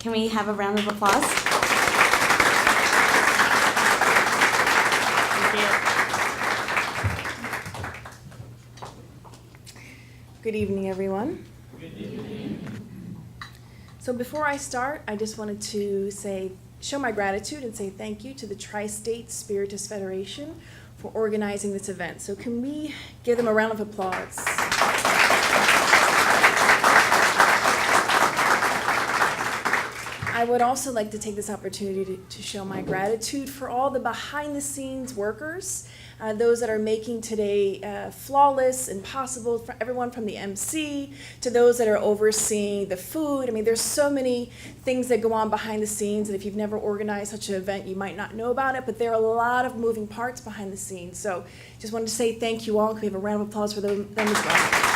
Can we have a round of applause? Thank you. Good evening, everyone. Good evening. So before I start, I just wanted to show my gratitude and say thank you to the Tri-State Spiritist Federation for organizing this event. So can we give them a round of applause? I would also like to take this opportunity to show my gratitude for all the behind-the-scenes workers, those that are making today flawless and possible, for everyone from the MC to those that are overseeing the food. I mean, there's so many things that go on behind the scenes, and if you've never organized such an event, you might not know about it, but there are a lot of moving parts behind the scenes. So just wanted to say thank you all. Can we have a round of applause for them as well?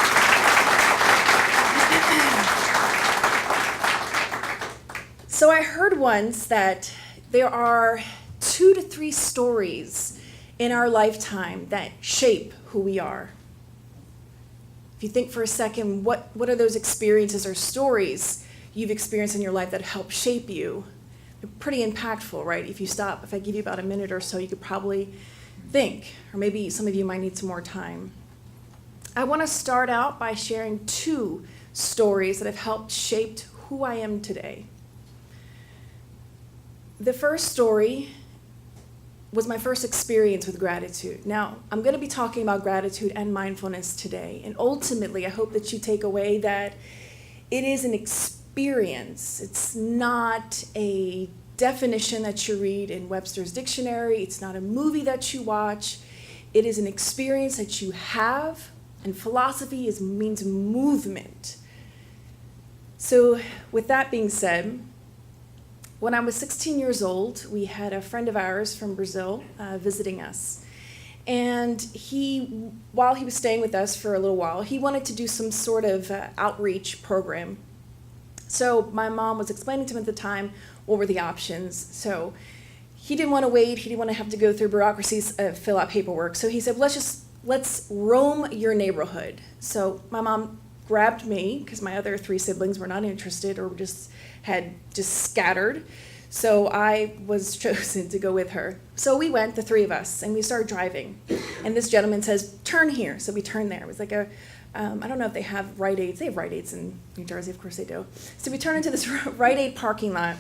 So I heard once that there are 2 to 3 stories in our lifetime that shape who we are. If you think for a second, what are those experiences or stories you've experienced in your life that help shape you? They're pretty impactful, right? If I give you about a minute or so, you could probably think, or maybe some of you might need some more time. I want to start out by sharing 2 stories that have helped shape who I am today. The first story was my first experience with gratitude. Now, I'm going to be talking about gratitude and mindfulness today. And ultimately, I hope that you take away that it is an experience. It's not a definition that you read in Webster's dictionary. It's not a movie that you watch. It is an experience that you have, and philosophy means movement. So with that being said, when I was 16 years old, we had a friend of ours from Brazil visiting us. And while he was staying with us for a little while, he wanted to do some sort of outreach program. So my mom was explaining to him at the time what were the options. So he didn't want to wait. He didn't want to have to go through bureaucracies, fill out paperwork. So he said, let's roam your neighborhood. So my mom grabbed me, because my other 3 siblings were not interested or had scattered. So I was chosen to go with her. So we went, the 3 of us, and we started driving. And this gentleman says, turn here. So we turned there. It was like I don't know if they have Rite Aids. They have Rite Aids in New Jersey, of course they do. So we turn into this Rite Aid parking lot.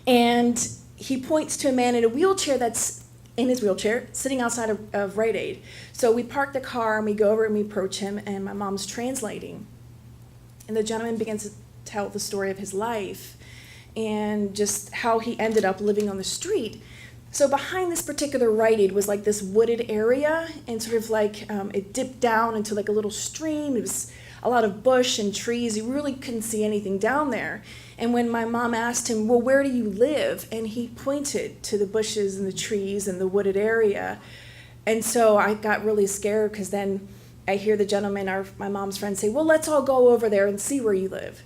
And he points to a man in a wheelchair that's in his wheelchair, sitting outside of Rite Aid. So we park the car and we go over and we approach him, and my mom's translating. And the gentleman begins to tell the story of his life and just how he ended up living on the street. So behind this particular Rite Aid was like this wooded area, and sort of like it dipped down into like a little stream. It was a lot of bush and trees. You really couldn't see anything down there. And when my mom asked him, well, where do you live? And he pointed to the bushes and the trees and the wooded area. And so I got really scared, because then I hear the gentleman, my mom's friend, say, well, let's all go over there and see where you live.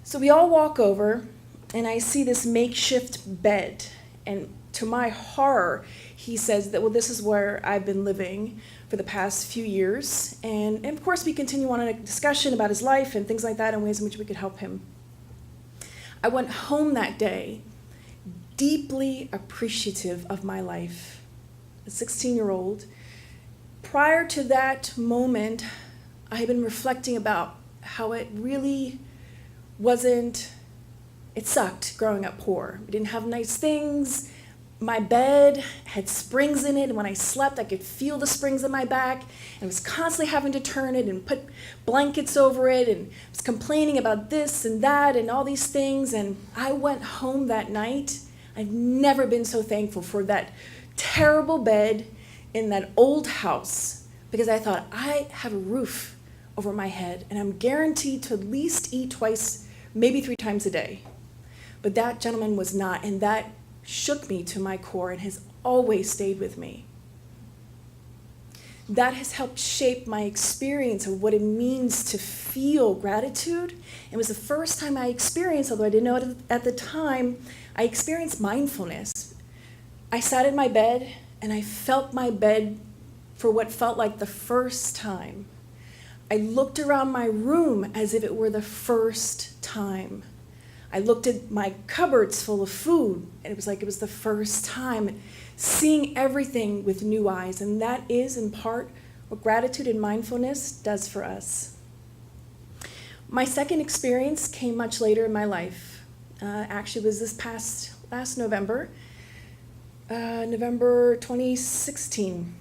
So we all walk over, and I see this makeshift bed. And to my horror, he says that, well, this is where I've been living for the past few years. And of course, we continue on a discussion about his life and things like that, and ways in which we could help him. I went home that day deeply appreciative of my life, a 16-year-old. Prior to that moment, I had been reflecting about how it really wasn't, it sucked growing up poor. We didn't have nice things. My bed had springs in it, and when I slept, I could feel the springs in my back, and I was constantly having to turn it and put blankets over it, and I was complaining about this and that and all these things. And I went home that night. I've never been so thankful for that terrible bed in that old house, because I thought, I have a roof over my head, and I'm guaranteed to at least eat 2, maybe 3 times a day. But that gentleman was not, and that shook me to my core and has always stayed with me. That has helped shape my experience of what it means to feel gratitude. It was the first time I experienced, although I didn't know it at the time, I experienced mindfulness. I sat in my bed and I felt my bed for what felt like the first time. I looked around my room as if it were the first time. I looked at my cupboards full of food, and it was like it was the first time seeing everything with new eyes. And that is, in part, what gratitude and mindfulness does for us. My second experience came much later in my life. Actually, it was last November, November 2016.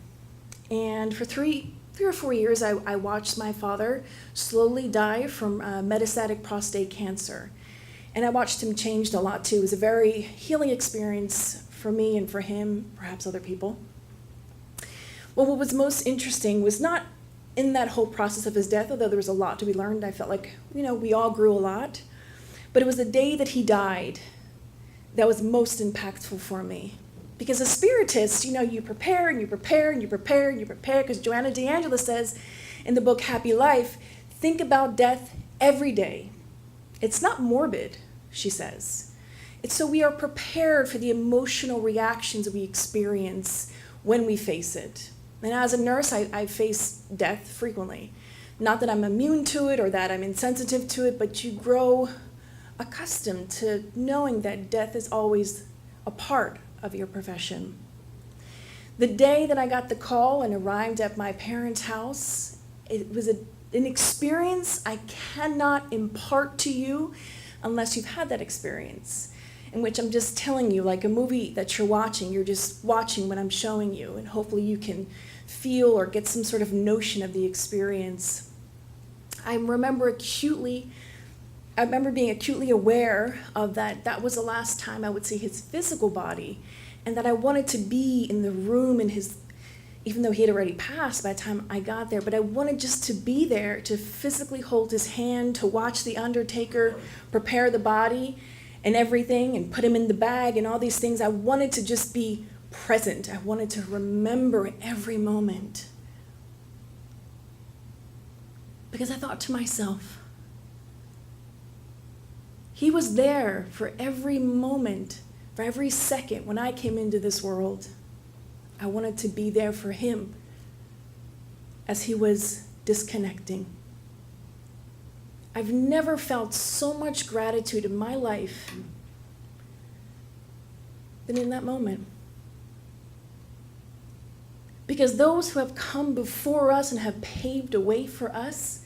And for three or 4 years, I watched my father slowly die from metastatic prostate cancer. And I watched him change a lot too. It was a very healing experience for me and for him, perhaps other people. Well, what was most interesting was not in that whole process of his death, although there was a lot to be learned. I felt like, we all grew a lot. But it was the day that he died that was most impactful for me. Because as spiritists, you prepare and you prepare and you prepare and you prepare, because Joanna D'Angelo says in the book Happy Life, think about death every day. It's not morbid, she says. It's so we are prepared for the emotional reactions we experience when we face it. And as a nurse, I face death frequently. Not that I'm immune to it or that I'm insensitive to it, but you grow accustomed to knowing that death is always a part of your profession. The day that I got the call and arrived at my parents' house, it was an experience I cannot impart to you unless you've had that experience, in which I'm just telling you, like a movie that you're just watching when I'm showing you, and hopefully you can feel or get some sort of notion of the experience. I remember being acutely aware of that was the last time I would see his physical body, and that I wanted to be in the room even though he had already passed by the time I got there, but I wanted just to be there, to physically hold his hand, to watch the undertaker prepare the body and everything and put him in the bag and all these things. I wanted to just be present. I wanted to remember every moment. Because I thought to myself, he was there for every moment, for every second when I came into this world. I wanted to be there for him as he was disconnecting. I've never felt so much gratitude in my life than in that moment. Because those who have come before us and have paved a way for us,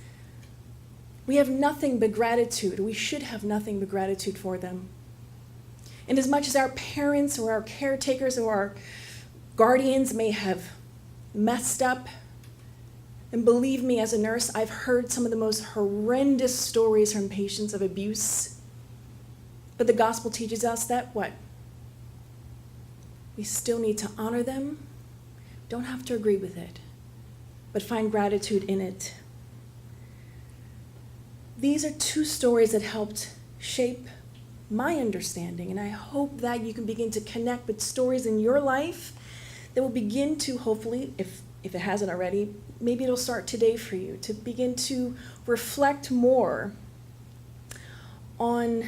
we have nothing but gratitude. We should have nothing but gratitude for them. And as much as our parents or our caretakers or our guardians may have messed up, and believe me, as a nurse, I've heard some of the most horrendous stories from patients of abuse. But the gospel teaches us that what? We still need to honor them, don't have to agree with it, but find gratitude in it. These are two stories that helped shape my understanding, and I hope that you can begin to connect with stories in your life that will begin to, hopefully, if it hasn't already, maybe it'll start today for you, to begin to reflect more on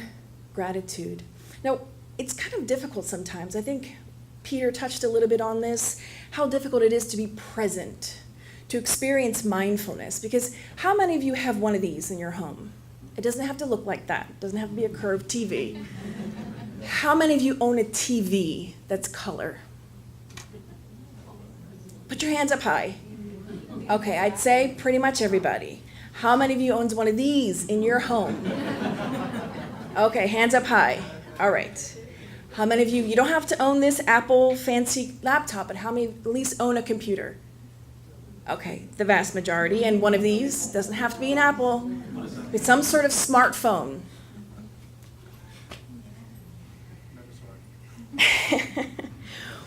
gratitude. Now, it's kind of difficult sometimes. I think Peter touched a little bit on this, how difficult it is to be present, to experience mindfulness. Because how many of you have one of these in your home? It doesn't have to look like that. It doesn't have to be a curved TV. How many of you own a TV that's color? Put your hands up high. Okay, I'd say pretty much everybody. How many of you owns one of these in your home? Okay, hands up high. All right. How many of you don't have to own this Apple fancy laptop, but how many at least own a computer? Okay, the vast majority. And one of these doesn't have to be an Apple. It's some sort of smartphone.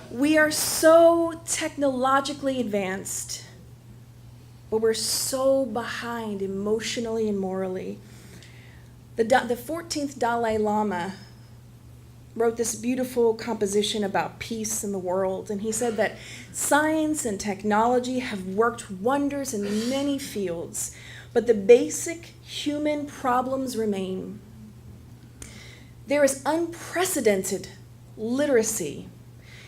We are so technologically advanced, but we're so behind emotionally and morally. The 14th Dalai Lama wrote this beautiful composition about peace in the world, and he said that science and technology have worked wonders in many fields, but the basic human problems remain. There is unprecedented literacy,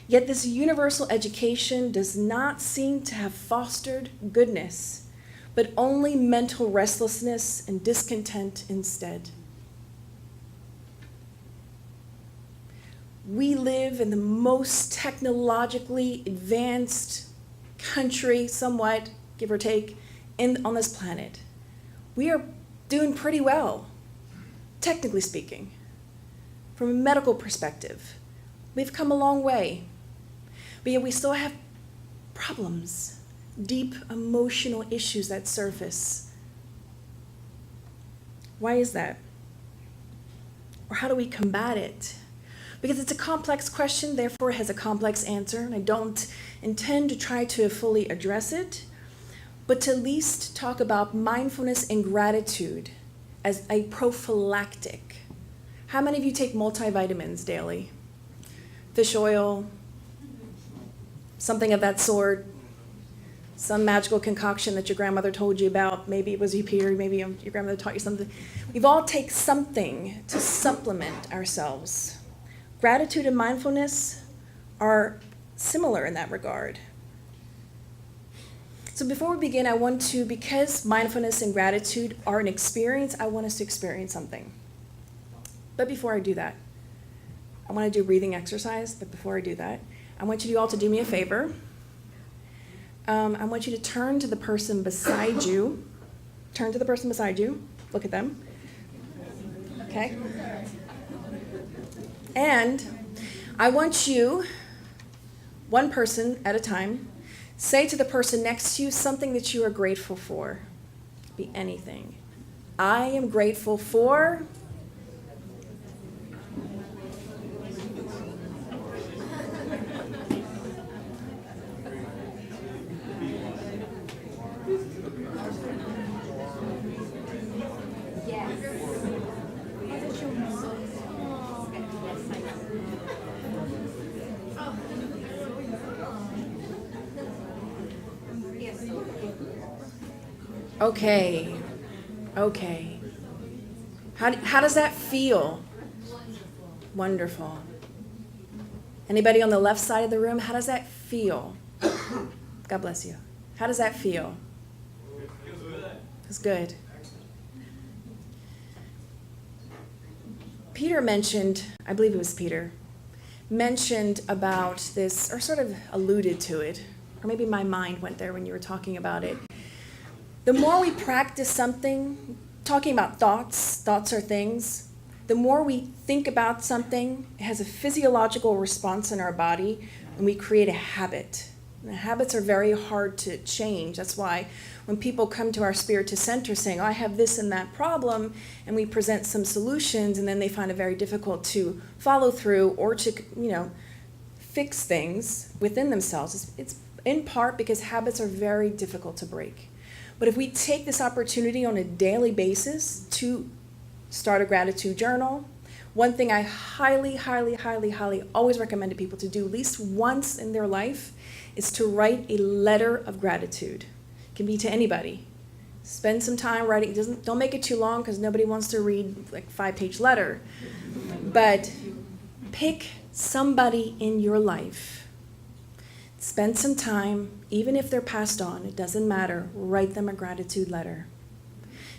yet this universal education does not seem to have fostered goodness, but only mental restlessness and discontent instead. We live in the most technologically advanced country, somewhat, give or take, on this planet. We are doing pretty well, technically speaking. From a medical perspective, we've come a long way. But yet we still have problems, deep emotional issues that surface. Why is that? Or how do we combat it? Because it's a complex question, therefore it has a complex answer, and I don't intend to try to fully address it, but to at least talk about mindfulness and gratitude as a prophylactic. How many of you take multivitamins daily? Fish oil, something of that sort, some magical concoction that your grandmother told you about. Maybe it was your period, maybe your grandmother taught you something. We've all taken something to supplement ourselves. Gratitude and mindfulness are similar in that regard. So before we begin, I want to, because mindfulness and gratitude are an experience, I want us to experience something. But before I do that, I want to do a breathing exercise, but before I do that, I want you all to do me a favor. I want you to turn to the person beside you. Turn to the person beside you. Look at them. Okay? And I want you, one person at a time, say to the person next to you something that you are grateful for. Be anything. I am grateful for. Okay. How does that feel? Wonderful. Anybody on the left side of the room, how does that feel? God bless you. How does that feel? It's good. Peter mentioned, I believe it was Peter, mentioned about this, or sort of alluded to it, or maybe my mind went there when you were talking about it. The more we practice something, talking about thoughts are things, the more we think about something, it has a physiological response in our body, and we create a habit. And habits are very hard to change. That's why when people come to our Spirit to Center saying, I have this and that problem, and we present some solutions, and then they find it very difficult to follow through or to, fix things within themselves. It's in part because habits are very difficult to break. But if we take this opportunity on a daily basis to start a gratitude journal, one thing I highly always recommend to people to do at least once in their life is to write a letter of gratitude. It can be to anybody. Spend some time writing. Don't make it too long because nobody wants to read like a 5-page letter. But pick somebody in your life. Spend some time, even if they're passed on, it doesn't matter, write them a gratitude letter.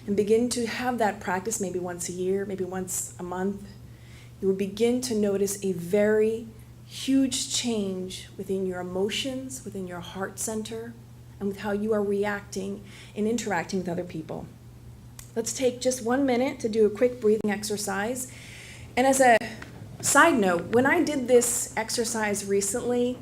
And begin to have that practice maybe once a year, maybe once a month. You will begin to notice a very huge change within your emotions, within your heart center, and with how you are reacting and interacting with other people. Let's take just 1 minute to do a quick breathing exercise. And as a side note, when I did this exercise recently,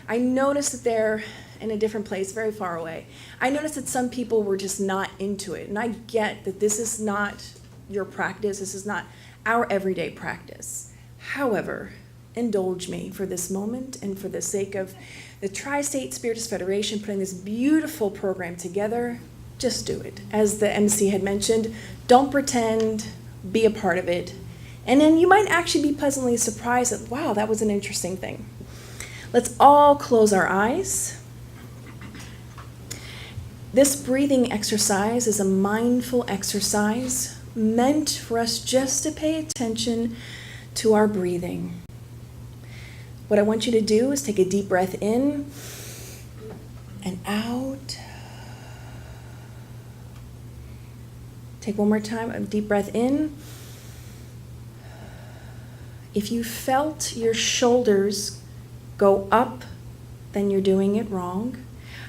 I noticed that they're in a different place, very far away. I noticed that some people were just not into it. And I get that this is not your practice. This is not our everyday practice. However, indulge me for this moment and for the sake of the Tri-State Spiritist Federation putting this beautiful program together. Just do it. As the MC had mentioned, don't pretend, be a part of it. And then you might actually be pleasantly surprised that, wow, that was an interesting thing. Let's all close our eyes. This breathing exercise is a mindful exercise meant for us just to pay attention to our breathing. What I want you to do is take a deep breath in and out. Take one more time, a deep breath in If you felt your shoulders go up, then you're doing it wrong.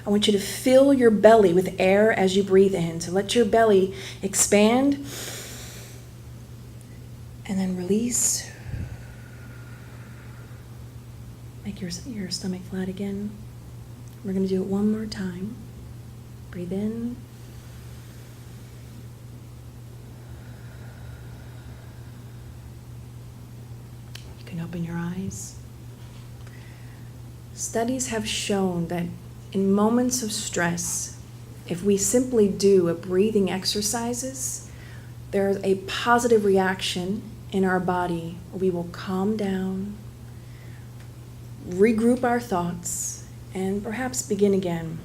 I want you to fill your belly with air as you breathe in. So let your belly expand and then release. Make your stomach flat again. We're going to do it one more time. Breathe in. You can open your eyes. Studies have shown that in moments of stress, if we simply do a breathing exercises, there's a positive reaction in our body. We will calm down, regroup our thoughts, and perhaps begin again.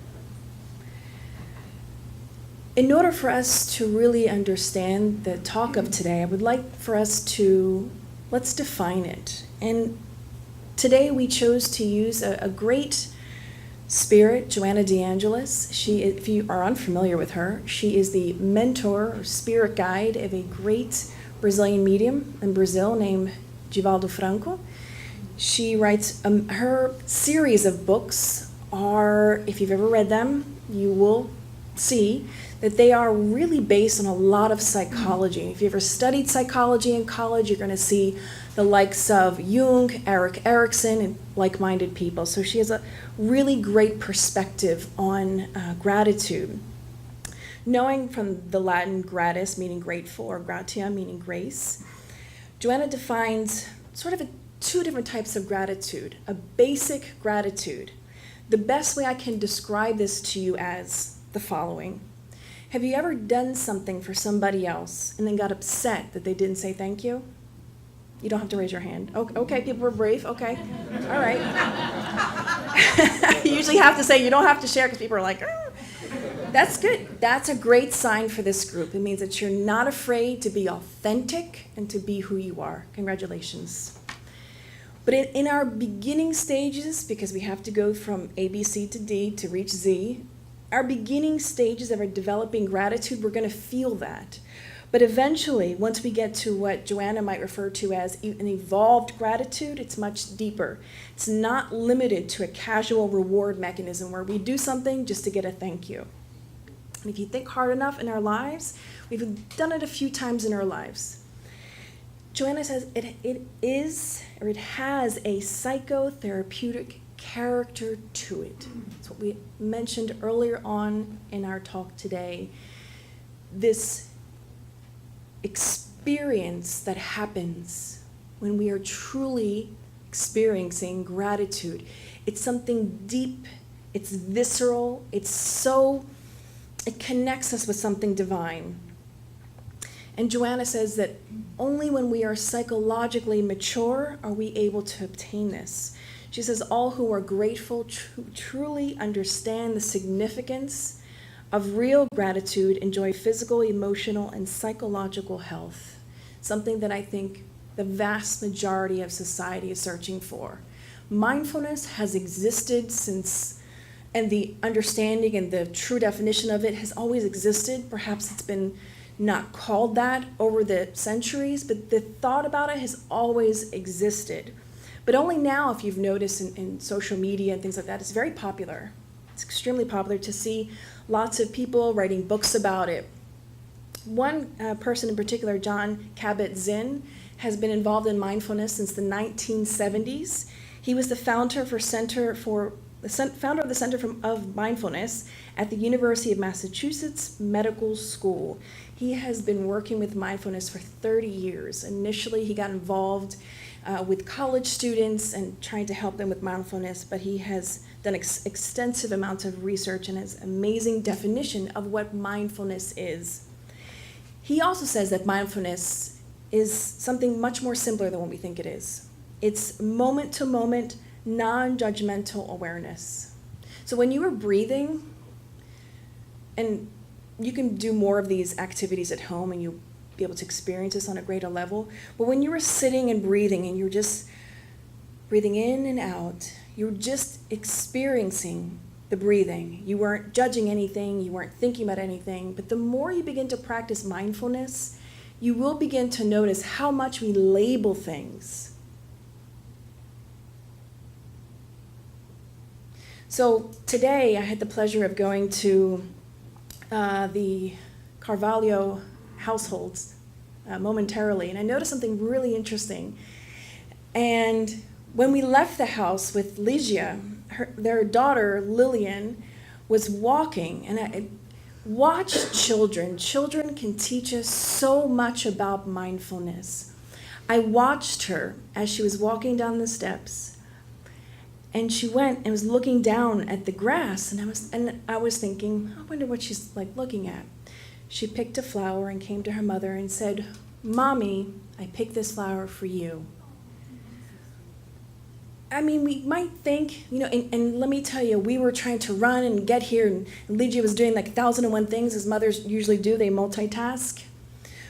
In order for us to really understand the talk of today, I would like for us to, let's define it. And today we chose to use a great spirit, Joanna DeAngelis. If you are unfamiliar with her, she is the mentor or spirit guide of a great Brazilian medium in Brazil named Divaldo Franco. She writes, her series of books are, if you've ever read them, you will see that they are really based on a lot of psychology. If you ever studied psychology in college, you're going to see the likes of Jung, Erik Erikson, and like-minded people. So she has a really great perspective on gratitude. Knowing from the Latin gratis, meaning grateful, or gratia, meaning grace, Joanna defines sort of two different types of gratitude. A basic gratitude. The best way I can describe this to you as the following. Have you ever done something for somebody else and then got upset that they didn't say thank you? You don't have to raise your hand. Okay, people are brave. Okay, all right. You usually have to say you don't have to share because people are like, ah. That's good. That's a great sign for this group. It means that you're not afraid to be authentic and to be who you are. Congratulations. But in our beginning stages, because we have to go from A, B, C to D to reach Z, our beginning stages of our developing gratitude, we're going to feel that. But eventually, once we get to what Joanna might refer to as an evolved gratitude, it's much deeper. It's not limited to a casual reward mechanism where we do something just to get a thank you. And if you think hard enough in our lives, we've done it a few times in our lives. Joanna says it has a psychotherapeutic character to it. That's what we mentioned earlier on in our talk today. This experience that happens when we are truly experiencing gratitude. It's something deep, it's visceral, it connects us with something divine. And Joanna says that only when we are psychologically mature are we able to obtain this. She says all who are grateful truly understand the significance of real gratitude, enjoy physical, emotional, and psychological health, something that I think the vast majority of society is searching for. Mindfulness has existed since, and the understanding and the true definition of it has always existed. Perhaps it's been not called that over the centuries, but the thought about it has always existed. But only now, if you've noticed in social media and things like that, it's very popular. It's extremely popular to see lots of people writing books about it. One person in particular, John Kabat-Zinn, has been involved in mindfulness since the 1970s. He was the founder of the Center of Mindfulness at the University of Massachusetts Medical School. He has been working with mindfulness for 30 years. Initially, he got involved with college students and trying to help them with mindfulness, but he has done extensive amounts of research and has amazing definition of what mindfulness is. He also says that mindfulness is something much more simpler than what we think it is. It's moment-to-moment, non-judgmental awareness. So when you are breathing, and you can do more of these activities at home and you'll be able to experience this on a greater level, but when you were sitting and breathing and you're just breathing in and out, you're just experiencing the breathing. You weren't judging anything, you weren't thinking about anything, but the more you begin to practice mindfulness, you will begin to notice how much we label things. So today I had the pleasure of going to the Carvalho households momentarily, and I noticed something really interesting. And when we left the house with Ligia, their daughter Lillian was walking, and I watched children. Children can teach us so much about mindfulness. I watched her as she was walking down the steps, and she went and was looking down at the grass, and I was thinking, I wonder what she's like looking at. She picked a flower and came to her mother and said, "Mommy, I picked this flower for you." I mean, we might think, and let me tell you, we were trying to run and get here, and Ligia was doing like 1,001 things as mothers usually do. They multitask.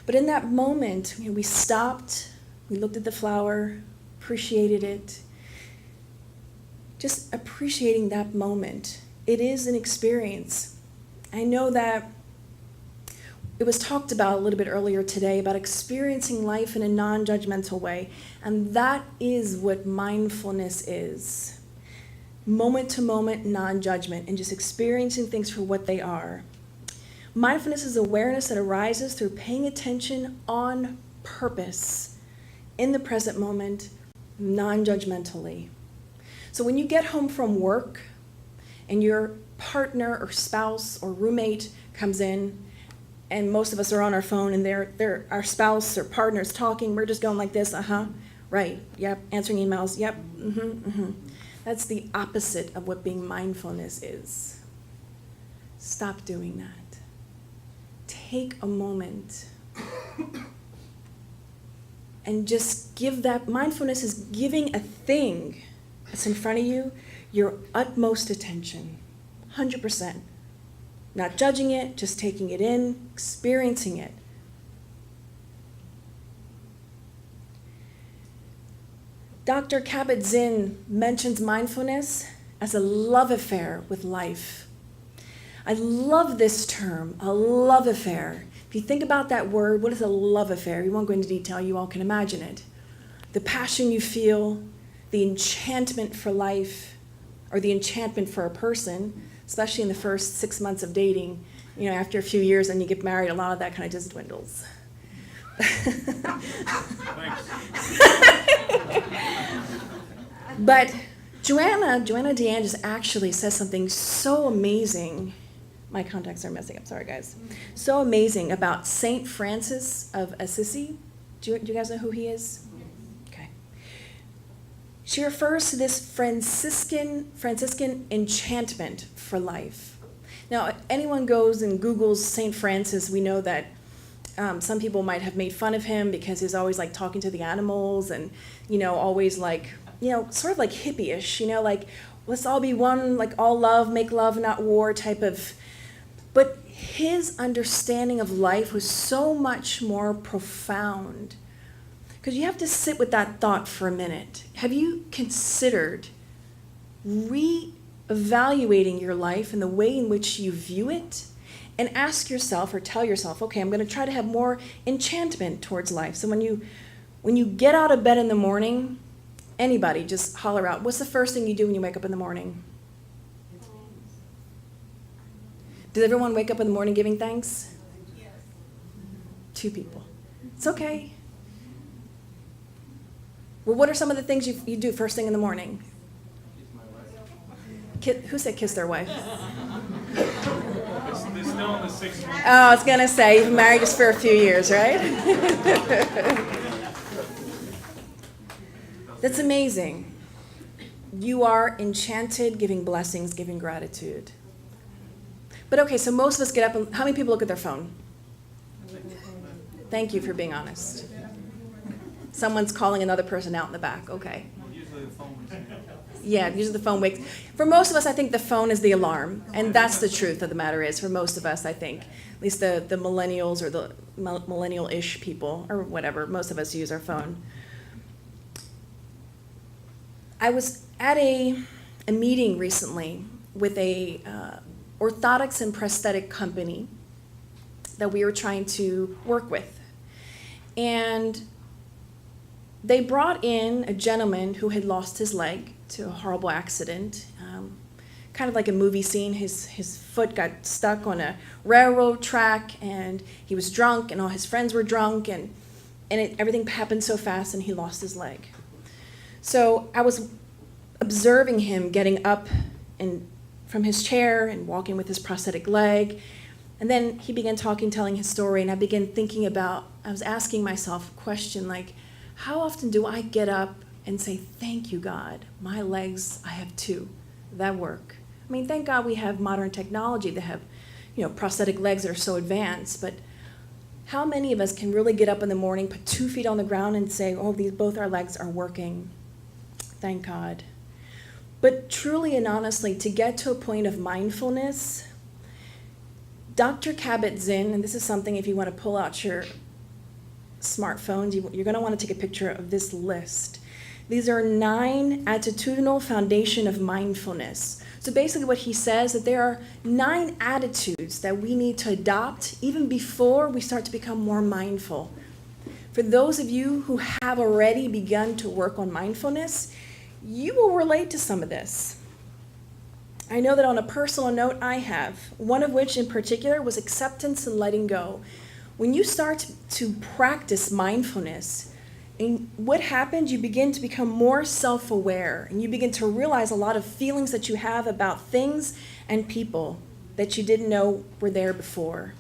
But in that moment, we stopped, we looked at the flower, appreciated it. Just appreciating that moment. It is an experience. I know that it was talked about a little bit earlier today about experiencing life in a non-judgmental way, and that is what mindfulness is. Moment-to-moment non-judgment and just experiencing things for what they are. Mindfulness is awareness that arises through paying attention on purpose in the present moment, non-judgmentally. So when you get home from work and your partner or spouse or roommate comes in, and most of us are on our phone and they're our spouse or partner's talking, we're just going like this, right, yep, answering emails, yep, That's the opposite of what being mindfulness is. Stop doing that. Take a moment and just give that. Mindfulness is giving a thing that's in front of you your utmost attention, 100%. Not judging it, just taking it in, experiencing it. Dr. Kabat-Zinn mentions mindfulness as a love affair with life. I love this term, a love affair. If you think about that word, what is a love affair? We won't go into detail, you all can imagine it. The passion you feel, the enchantment for life, or the enchantment for a person, especially in the first 6 months of dating. After a few years and you get married, a lot of that kind of just dwindles. But Joanna DeAngelis actually says something so amazing. My contacts are messing up, sorry guys. So amazing about Saint Francis of Assisi. Do you guys know who he is? Okay. She refers to this Franciscan enchantment for life. Now, if anyone goes and Googles Saint Francis, we know that some people might have made fun of him because he's always like talking to the animals and, always like, sort of like hippie-ish, like let's all be one, like all love, make love, not war type of. But his understanding of life was so much more profound. Because you have to sit with that thought for a minute. Have you considered re-evaluating your life and the way in which you view it? And ask yourself or tell yourself, okay, I'm going to try to have more enchantment towards life. So when you get out of bed in the morning, anybody, just holler out, what's the first thing you do when you wake up in the morning? Does everyone wake up in the morning giving thanks? Yes. 2 people. It's okay. Well, what are some of the things you do first thing in the morning? Who said kiss their wife? They're still in the 6 months. Oh, I was going to say, you've been married just for a few years, right? That's amazing. You are enchanted, giving blessings, giving gratitude. But okay, so most of us get up, and how many people look at their phone? Thank you for being honest. Someone's calling another person out in the back, okay. Usually the phone wakes me up. Yeah, usually the phone wakes. For most of us, I think the phone is the alarm, and that's the truth of the matter is, for most of us, I think. At least the millennials or the millennial-ish people, or whatever, most of us use our phone. I was at a meeting recently with a orthotics and prosthetic company that we were trying to work with. And they brought in a gentleman who had lost his leg to a horrible accident, kind of like a movie scene. His foot got stuck on a railroad track, and he was drunk, and all his friends were drunk, and everything happened so fast, and he lost his leg. So I was observing him getting up from his chair and walking with his prosthetic leg. And then he began telling his story, and I began thinking I was asking myself a question like, how often do I get up and say, thank you, God, my legs, I have two, that work. I mean, thank God we have modern technology that have, prosthetic legs that are so advanced, but how many of us can really get up in the morning, put 2 feet on the ground and say, oh, both our legs are working, thank God. But truly and honestly, to get to a point of mindfulness, Dr. Kabat-Zinn, and this is something if you want to pull out your smartphones, you're going to want to take a picture of this list. These are 9 attitudinal foundation of mindfulness. So basically what he says that there are 9 attitudes that we need to adopt even before we start to become more mindful. For those of you who have already begun to work on mindfulness, you will relate to some of this. I know that on a personal note I have, one of which in particular was acceptance and letting go. When you start to practice mindfulness, and what happens, you begin to become more self-aware, and you begin to realize a lot of feelings that you have about things and people that you didn't know were there before.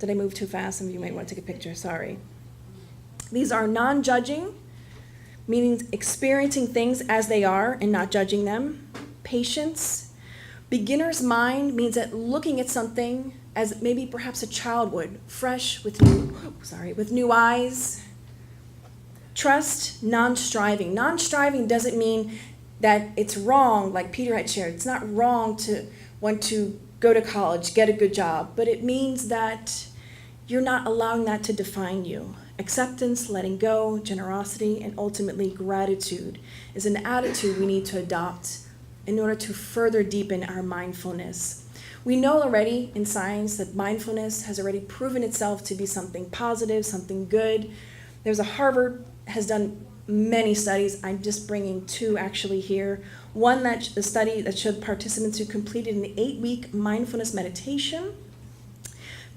Did I move too fast? Some of you might want to take a picture, sorry. These are non-judging, meaning experiencing things as they are and not judging them. Patience. Beginner's mind means that looking at something as maybe perhaps a child would, fresh with new eyes. Trust, non-striving. Non-striving doesn't mean that it's wrong, like Peter had shared. It's not wrong to want to go to college, get a good job, but it means that you're not allowing that to define you. Acceptance, letting go, generosity, and ultimately gratitude is an attitude we need to adopt in order to further deepen our mindfulness. We know already in science that mindfulness has already proven itself to be something positive, something good. Harvard has done many studies. I'm just bringing 2 actually here. One, a study that showed participants who completed an 8-week mindfulness meditation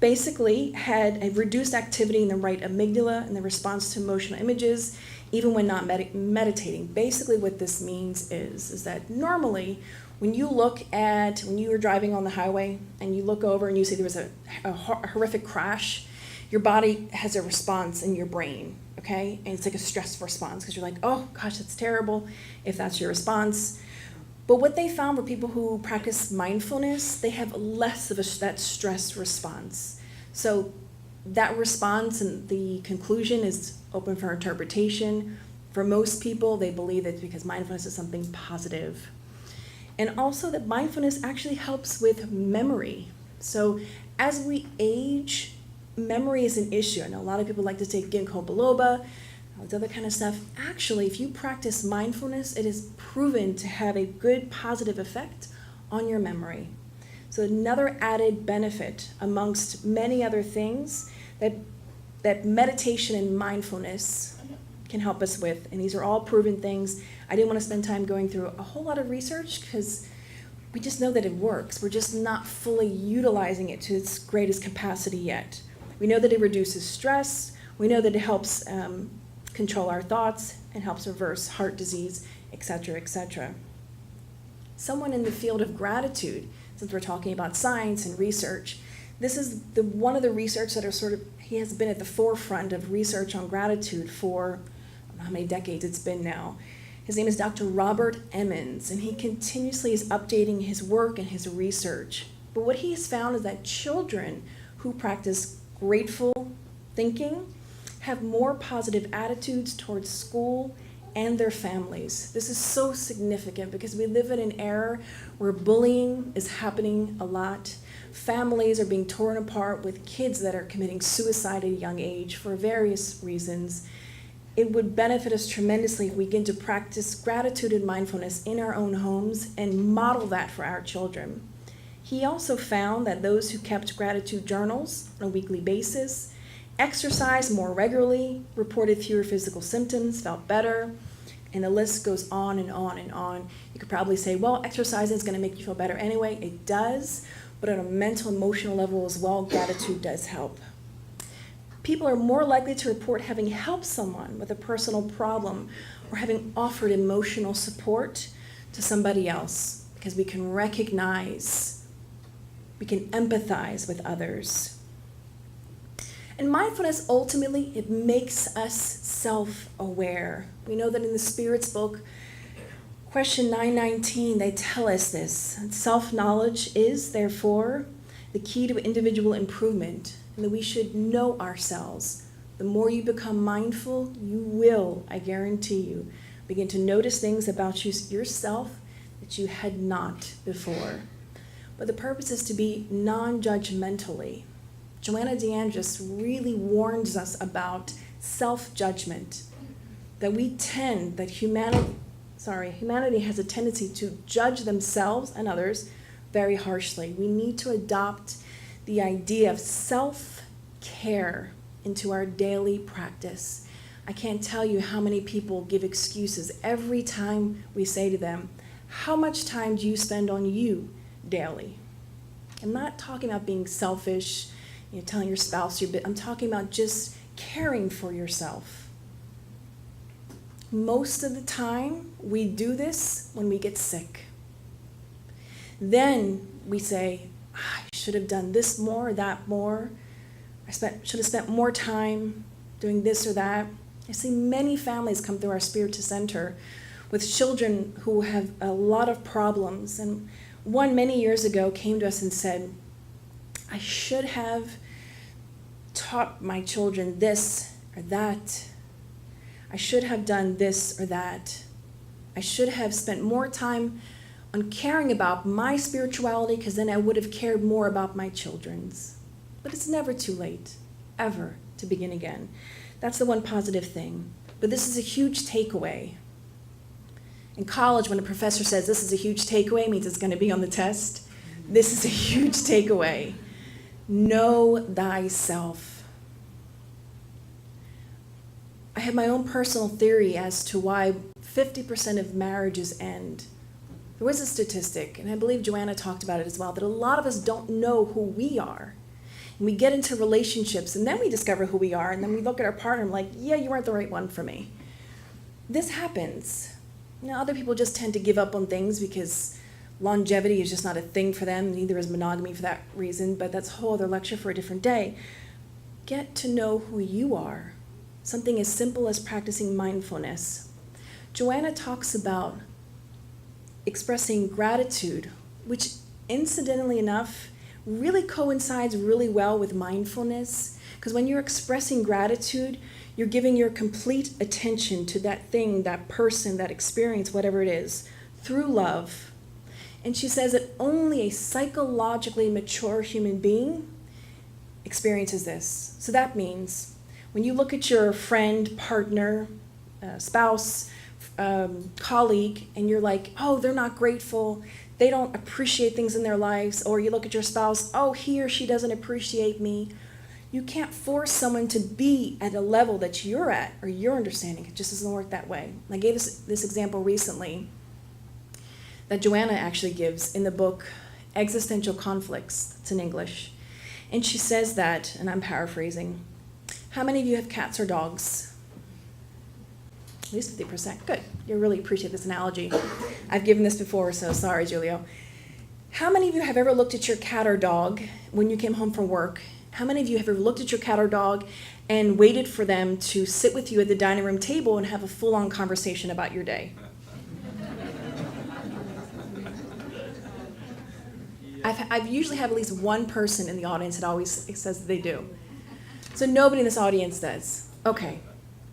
basically had a reduced activity in the right amygdala in the response to emotional images, even when not meditating. Basically what this means is that normally when you were driving on the highway and you look over and you see there was a horrific crash, your body has a response in your brain, okay? And it's like a stress response because you're like, oh gosh, that's terrible if that's your response. But what they found were people who practice mindfulness, they have less of that stress response. So that response and the conclusion is open for interpretation. For most people, they believe that because mindfulness is something positive. And also that mindfulness actually helps with memory. So as we age, memory is an issue. I know a lot of people like to take ginkgo biloba, all this other kind of stuff. Actually, if you practice mindfulness, it is proven to have a good positive effect on your memory. So another added benefit amongst many other things that meditation and mindfulness can help us with, and these are all proven things. I didn't want to spend time going through a whole lot of research because we just know that it works. We're just not fully utilizing it to its greatest capacity yet. We know that it reduces stress. We know that it helps control our thoughts and helps reverse heart disease, etc., etc. Someone in the field of gratitude, since we're talking about science and research, this is one of the research that he has been at the forefront of research on gratitude for, I don't know how many decades it's been now. His name is Dr. Robert Emmons, and he continuously is updating his work and his research. But what he has found is that children who practice grateful thinking have more positive attitudes towards school and their families. This is so significant because we live in an era where bullying is happening a lot. Families are being torn apart with kids that are committing suicide at a young age for various reasons. It would benefit us tremendously if we begin to practice gratitude and mindfulness in our own homes and model that for our children. He also found that those who kept gratitude journals on a weekly basis, exercised more regularly, reported fewer physical symptoms, felt better, And the list goes on and on and on. You could probably say, well, exercising is going to make you feel better anyway. It does, but on a mental, emotional level as well, gratitude does help. People are more likely to report having helped someone with a personal problem or having offered emotional support to somebody else because we can recognize, we can empathize with others. And mindfulness, ultimately, it makes us self-aware. We know that in the Spirit's book, question 919, they tell us this. Self-knowledge is, therefore, the key to individual improvement, and that we should know ourselves. The more you become mindful, you will, I guarantee you, begin to notice things about yourself that you had not before. But the purpose is to be non-judgmentally. Joanna DeAndres really warns us about self-judgment, that humanity has a tendency to judge themselves and others very harshly. We need to adopt the idea of self-care into our daily practice. I can't tell you how many people give excuses every time we say to them, how much time do you spend on you daily? I'm not talking about being selfish, telling your spouse I'm talking about just caring for yourself. Most of the time, we do this when we get sick. Then we say, I should have done this more or that more. Should have spent more time doing this or that. I see many families come through our Spiritus Center with children who have a lot of problems. And one many years ago came to us and said, I should have taught my children this or that. I should have done this or that. I should have spent more time on caring about my spirituality because then I would have cared more about my children's. But it's never too late, ever, to begin again. That's the one positive thing. But this is a huge takeaway. In college, when a professor says this is a huge takeaway, it means it's going to be on the test. This is a huge takeaway. Know thyself. I have my own personal theory as to why 50% of marriages end. There was a statistic, and I believe Joanna talked about it as well, that a lot of us don't know who we are. And we get into relationships, and then we discover who we are, and then we look at our partner and I'm like, yeah, you weren't the right one for me. This happens. Now, other people just tend to give up on things because longevity is just not a thing for them, neither is monogamy for that reason, but that's a whole other lecture for a different day. Get to know who you are. Something as simple as practicing mindfulness. Joanna talks about expressing gratitude, which incidentally enough really coincides really well with mindfulness, because when you're expressing gratitude, you're giving your complete attention to that thing, that person, that experience, whatever it is, through love. And she says that only a psychologically mature human being experiences this. So that means when you look at your friend, partner, spouse, colleague, and you're like, oh, they're not grateful, they don't appreciate things in their lives, or you look at your spouse, oh, he or she doesn't appreciate me. You can't force someone to be at a level that you're at or your understanding. It just doesn't work that way. I gave this example recently that Joanna actually gives in the book Existential Conflicts. It's in English. And she says that, and I'm paraphrasing, how many of you have cats or dogs? At least 50%. Good. You really appreciate this analogy. I've given this before, so sorry, Julio. How many of you have ever looked at your cat or dog when you came home from work? How many of you have ever looked at your cat or dog and waited for them to sit with you at the dining room table and have a full-on conversation about your day? I've usually have at least one person in the audience that always says that they do. So nobody in this audience does. Okay.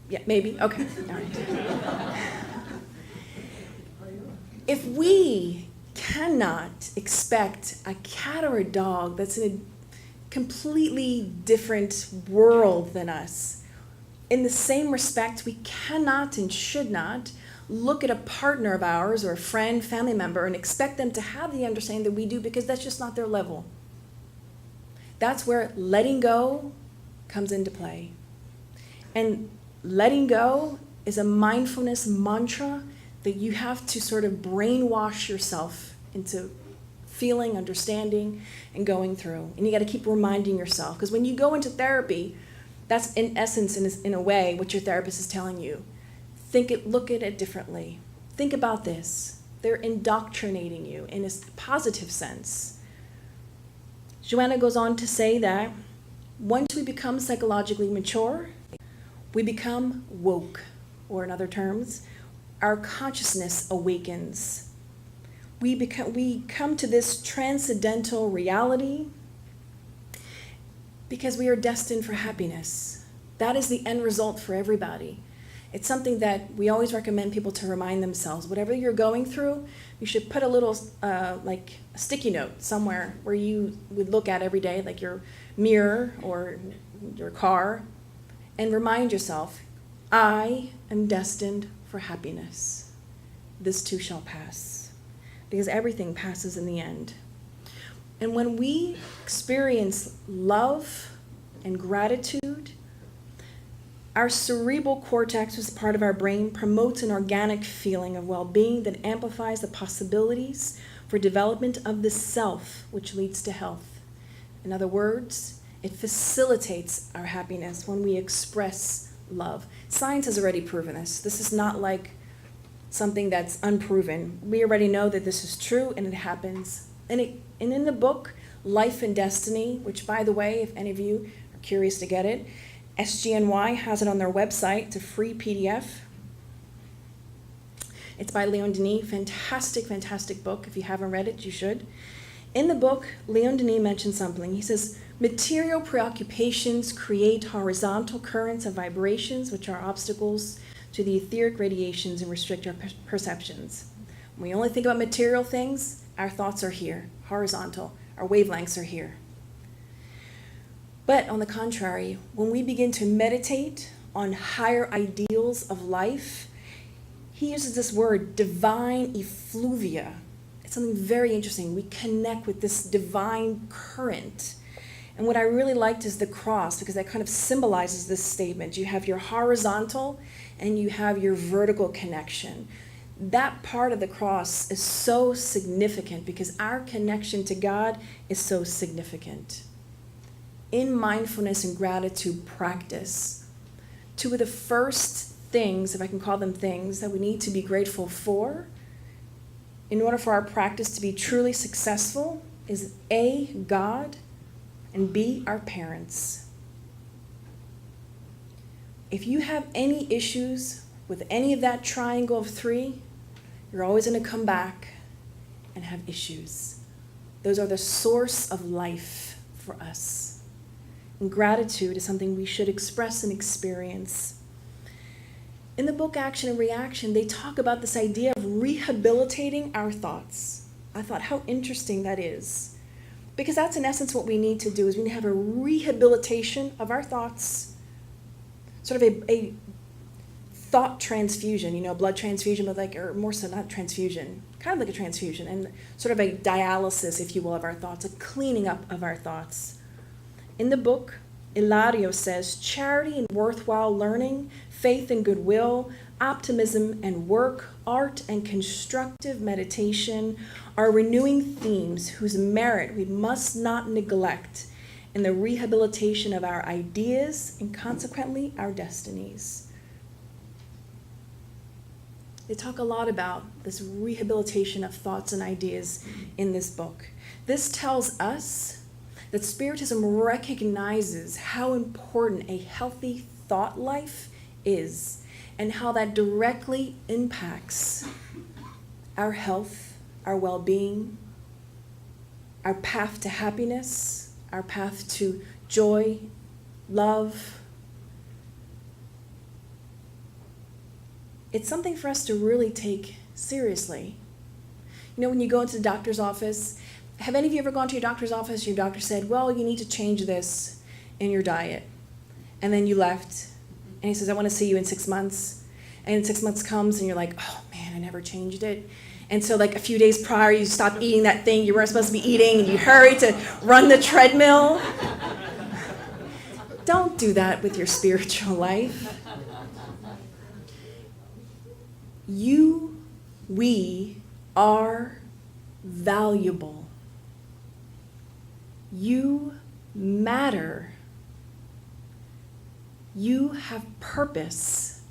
Yeah, maybe? Okay. All right. If we cannot expect a cat or a dog that's in a completely different world than us, in the same respect, we cannot and should not look at a partner of ours or a friend, family member, and expect them to have the understanding that we do, because that's just not their level. That's where letting go comes into play. And letting go is a mindfulness mantra that you have to sort of brainwash yourself into feeling, understanding, and going through. And you got to keep reminding yourself, because when you go into therapy, that's in essence, in a way, what your therapist is telling you. Look at it differently. Think about this. They're indoctrinating you in a positive sense. Joanna goes on to say that once we become psychologically mature, we become woke, or in other terms, our consciousness awakens. We come to this transcendental reality because we are destined for happiness. That is the end result for everybody. It's something that we always recommend people to remind themselves. Whatever you're going through, you should put a little like a sticky note somewhere where you would look at every day, like your mirror or your car, and remind yourself, I am destined for happiness. This too shall pass. Because everything passes in the end. And when we experience love and gratitude, our cerebral cortex, which is part of our brain, promotes an organic feeling of well-being that amplifies the possibilities for development of the self, which leads to health. In other words, it facilitates our happiness when we express love. Science has already proven this. This is not like something that's unproven. We already know that this is true, and it happens. And in the book, Life and Destiny, which, by the way, if any of you are curious to get it, SGNY has it on their website. It's a free PDF. It's by Leon Denis. Fantastic, fantastic book. If you haven't read it, you should. In the book, Leon Denis mentions something. He says, material preoccupations create horizontal currents of vibrations, which are obstacles to the etheric radiations and restrict our perceptions. When we only think about material things, our thoughts are here, horizontal. Our wavelengths are here. But on the contrary, when we begin to meditate on higher ideals of life, he uses this word, divine effluvia. It's something very interesting. We connect with this divine current. And what I really liked is the cross, because that kind of symbolizes this statement. You have your horizontal and you have your vertical connection. That part of the cross is so significant because our connection to God is so significant. In mindfulness and gratitude practice, two of the first things, if I can call them things, that we need to be grateful for in order for our practice to be truly successful is A, God, and B, our parents. If you have any issues with any of that triangle of three, you're always going to come back and have issues. Those are the source of life for us. And gratitude is something we should express and experience. In the book Action and Reaction, they talk about this idea of rehabilitating our thoughts. I thought how interesting that is. Because that's in essence what we need to do, is we need to have a rehabilitation of our thoughts, sort of a thought transfusion, blood transfusion, but or more so not transfusion, kind of like a transfusion, and sort of a dialysis, if you will, of our thoughts, a cleaning up of our thoughts. In the book, Ilario says, charity and worthwhile learning, faith and goodwill, optimism and work, art and constructive meditation are renewing themes whose merit we must not neglect in the rehabilitation of our ideas and consequently our destinies. They talk a lot about this rehabilitation of thoughts and ideas in this book. This tells us that Spiritism recognizes how important a healthy thought life is and how that directly impacts our health, our well-being, our path to happiness, our path to joy, love. It's something for us to really take seriously. When you go into the doctor's office, have any of you ever gone to your doctor's office, your doctor said, well, you need to change this in your diet. And then you left, and he says, I want to see you in 6 months. And 6 months comes, and you're like, oh man, I never changed it. And so like a few days prior, you stopped eating that thing you weren't supposed to be eating, and you hurry to run the treadmill. Don't do that with your spiritual life. We are valuable. You matter. You have purpose.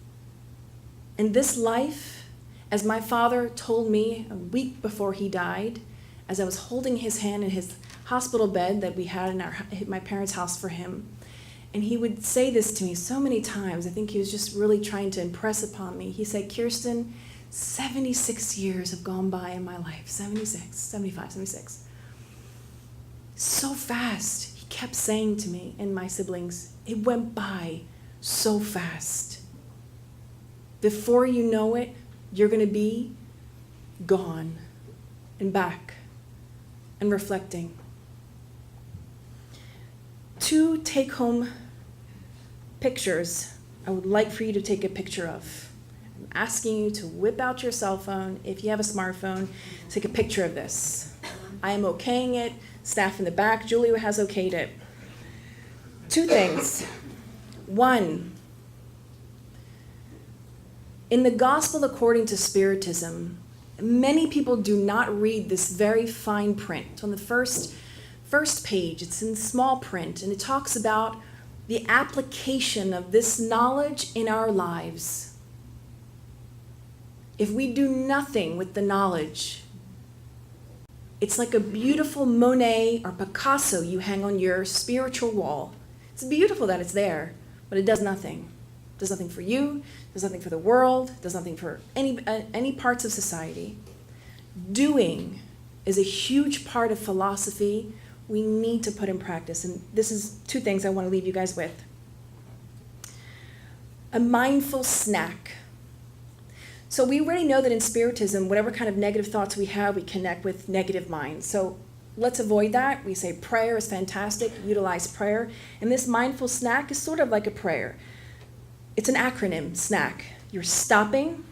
In this life, as my father told me a week before he died, as I was holding his hand in his hospital bed that we had in my parents' house for him, and he would say this to me so many times. I think he was just really trying to impress upon me. He said, Kirsten, 76 years have gone by in my life. 76, 75, 76. So fast, he kept saying to me and my siblings, it went by so fast. Before you know it, you're going to be gone and back and reflecting. 2 take-home pictures I would like for you to take a picture of. I'm asking you to whip out your cell phone. If you have a smartphone, take a picture of this. I am okaying it. Staff in the back, Julia has okayed it. 2 things. 1, in the Gospel according to Spiritism, many people do not read this very fine print. On the first page, it's in small print, and it talks about the application of this knowledge in our lives. If we do nothing with the knowledge, it's like a beautiful Monet or Picasso you hang on your spiritual wall. It's beautiful that it's there, but it does nothing. It does nothing for you, does nothing for the world, does nothing for any parts of society. Doing is a huge part of philosophy we need to put in practice. And this is 2 things I want to leave you guys with. A mindful snack. So we already know that in Spiritism, whatever kind of negative thoughts we have, we connect with negative minds. So let's avoid that. We say prayer is fantastic, utilize prayer. And this mindful snack is sort of like a prayer. It's an acronym, SNACK. You're stopping.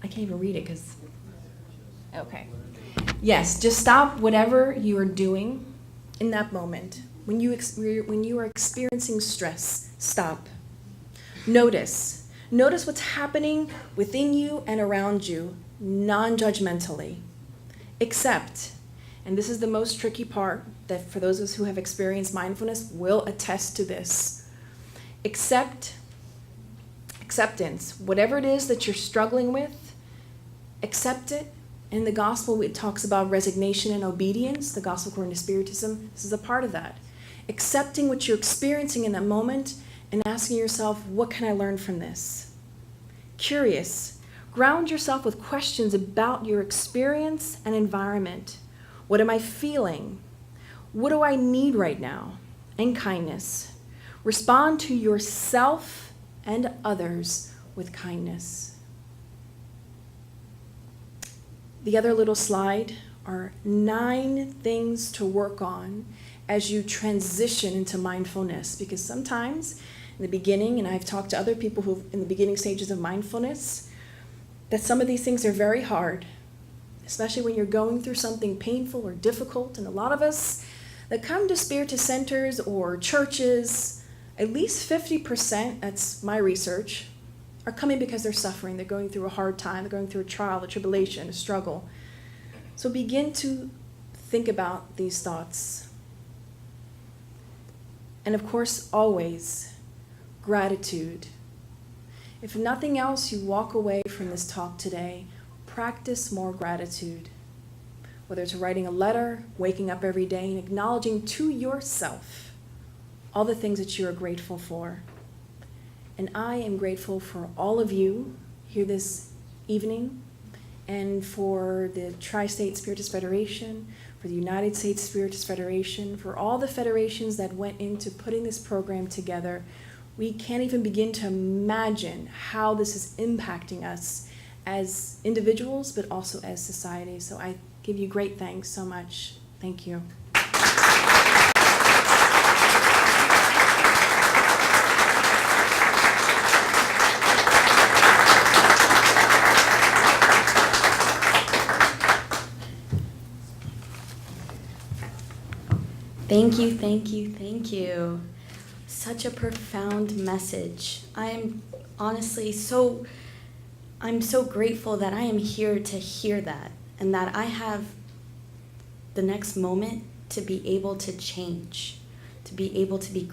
I can't even read it because, okay. Yes, just stop whatever you are doing in that moment. When you are experiencing stress, stop. Notice what's happening within you and around you, non-judgmentally. Accept, and this is the most tricky part that for those of us who have experienced mindfulness will attest to this. Acceptance, whatever it is that you're struggling with, accept it. In the gospel, it talks about resignation and obedience. The gospel according to Spiritism, this is a part of that. Accepting what you're experiencing in that moment and asking yourself, what can I learn from this? Curious. Ground yourself with questions about your experience and environment. What am I feeling? What do I need right now? And kindness. Respond to yourself and others with kindness. The other little slide are 9 things to work on as you transition into mindfulness. Because sometimes in the beginning, and I've talked to other people who in the beginning stages of mindfulness, that some of these things are very hard, especially when you're going through something painful or difficult. And a lot of us that come to Spiritist centers or churches, at least 50%, that's my research, are coming because they're suffering. They're going through a hard time. They're going through a trial, a tribulation, a struggle. So begin to think about these thoughts. And of course, always, gratitude. If nothing else, you walk away from this talk today, practice more gratitude. Whether it's writing a letter, waking up every day, and acknowledging to yourself all the things that you are grateful for. And I am grateful for all of you here this evening, and for the Tri-State Spiritist Federation, for the United States Spiritist Federation, for all the federations that went into putting this program together. We can't even begin to imagine how this is impacting us as individuals, but also as society. So I give you great thanks so much. Thank you. Thank you. Such a profound message. I am honestly I'm so grateful that I am here to hear that, and that I have the next moment to be able to change, to be able to be